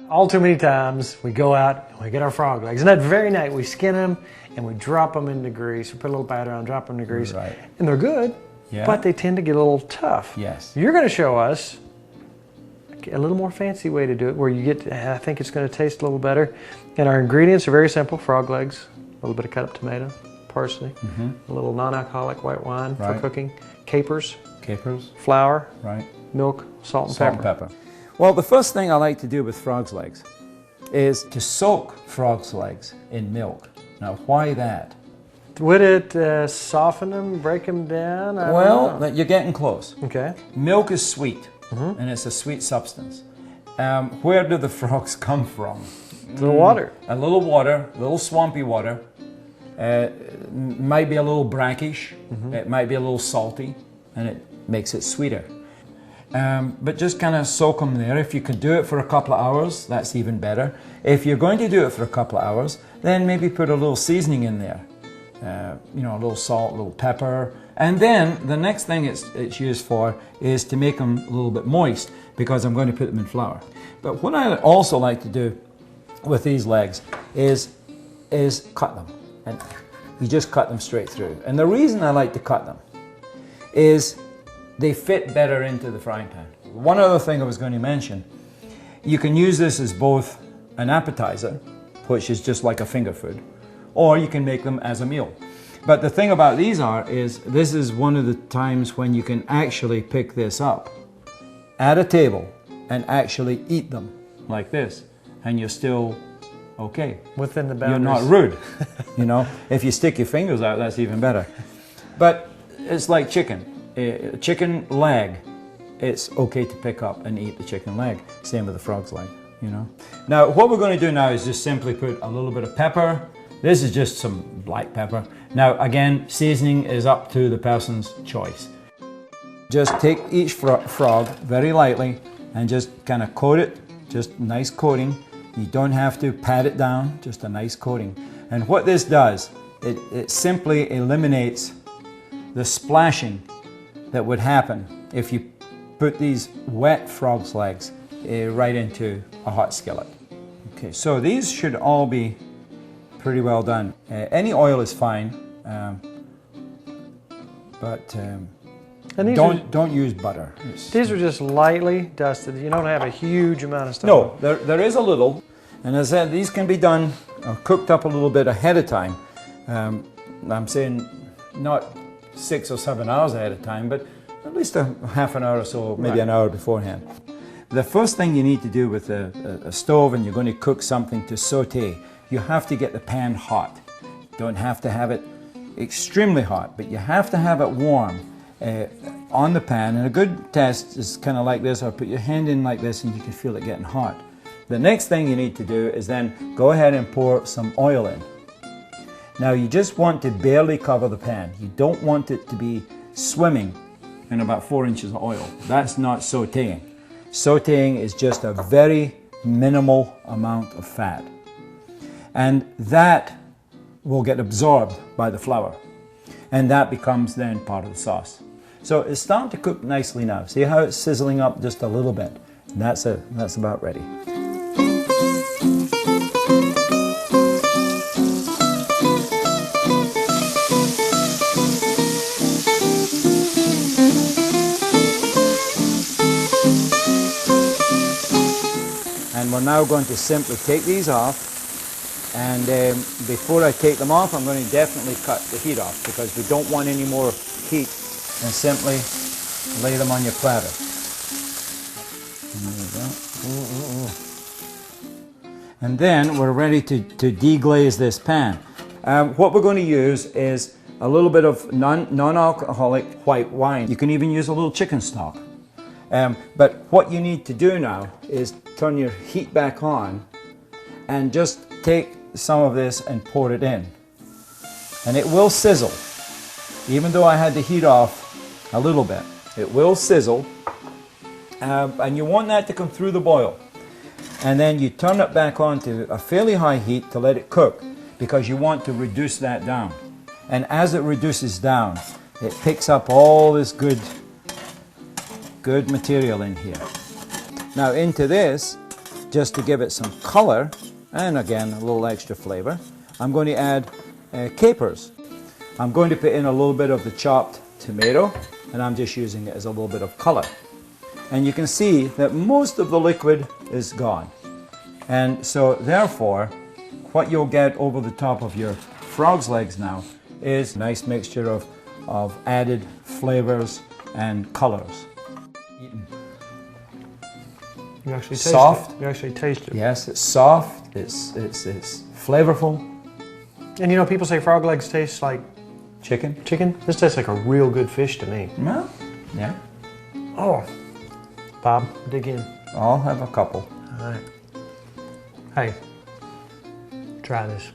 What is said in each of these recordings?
All too many times we go out and we get our frog legs, and that very night we skin them and we drop them into grease. We put a little batter on, drop them into grease, right. And they're good, yeah. But they tend to get a little tough. Yes. You're going to show us a little more fancy way to do it, where you get, I think it's going to taste a little better. And our ingredients are very simple: frog legs, a little bit of cut up tomato, parsley, a little non-alcoholic white wine for cooking, capers, flour, milk, salt and pepper. Well, the first thing I like to do with frog's legs is to soak frog's legs in milk. Now, why that? Would it soften them, break them down? Well, you're getting close. Okay. Milk is sweet, and it's a sweet substance. Where do the frogs come from? The water. A little water, a little swampy water. Might be a little brackish, it might be a little salty, and it makes it sweeter. But just kind of soak them there. If you could do it for a couple of hours, that's even better. If you're going to do it for a couple of hours, then maybe put a little seasoning in there. You know, a little salt, a little pepper. And then the next thing it's used for is to make them a little bit moist, because I'm going to put them in flour. But what I also like to do with these legs is cut them. And you just cut them straight through. And the reason I like to cut them is they fit better into the frying pan. One other thing I was going to mention, you can use this as both an appetizer, which is just like a finger food, or you can make them as a meal. But the thing about these is this is one of the times when you can actually pick this up at a table and actually eat them like this, and you're still okay. Within the boundaries. You're not rude. You know, if you stick your fingers out, that's even better. But it's like chicken. Chicken leg, it's okay to pick up and eat the chicken leg. Same with the frog's leg, you know. Now, what we're going to do now is just simply put a little bit of pepper. This is just some black pepper. Now, again, seasoning is up to the person's choice. Just take each frog very lightly and just kind of coat it, just nice coating. You don't have to pat it down, just a nice coating. And what this does, it simply eliminates the splashing that would happen if you put these wet frog's legs right into a hot skillet. Okay, so these should all be pretty well done. Any oil is fine, but don't use butter. These are just lightly dusted. You don't have a huge amount of stuff. No, there is a little, and as I said, these can be done or cooked up a little bit ahead of time. I'm saying not 6 or 7 hours ahead of time, but at least a half an hour or so, maybe an hour beforehand. The first thing you need to do with a stove, and you're going to cook something to saute, you have to get the pan hot. You don't have to have it extremely hot, but you have to have it warm on the pan. And a good test is kind of like this, or put your hand in like this and you can feel it getting hot. The next thing you need to do is then go ahead and pour some oil in. Now you just want to barely cover the pan. You don't want it to be swimming in about 4 inches of oil. That's not sauteing. Sauteing is just a very minimal amount of fat. And that will get absorbed by the flour. And that becomes then part of the sauce. So it's starting to cook nicely now. See how it's sizzling up just a little bit? And that's about ready. And we're now going to simply take these off, and before I take them off, I'm going to definitely cut the heat off, because we don't want any more heat, and simply lay them on your platter. And there we go. And then we're ready to deglaze this pan. What we're going to use is a little bit of non-alcoholic white wine. You can even use a little chicken stock. But what you need to do now is turn your heat back on and just take some of this and pour it in. And it will sizzle. Even though I had the heat off a little bit, it will sizzle. And you want that to come through the boil. And then you turn it back on to a fairly high heat to let it cook, because you want to reduce that down. And as it reduces down, it picks up all this good material in here. Now into this, just to give it some color, and again, a little extra flavor, I'm going to add capers. I'm going to put in a little bit of the chopped tomato, and I'm just using it as a little bit of color. And you can see that most of the liquid is gone. And so therefore, what you'll get over the top of your frog's legs now is a nice mixture of added flavors and colors. You actually taste Soft. it. You actually taste it. Yes, it's soft, it's flavorful. And you know, people say frog legs taste like Chicken? chicken. This tastes like a real good fish to me. Well, yeah. Oh, Bob, dig in. I'll have a couple. All right. Hey, try this.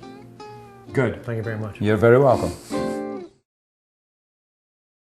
Good. Thank you very much. You're very welcome.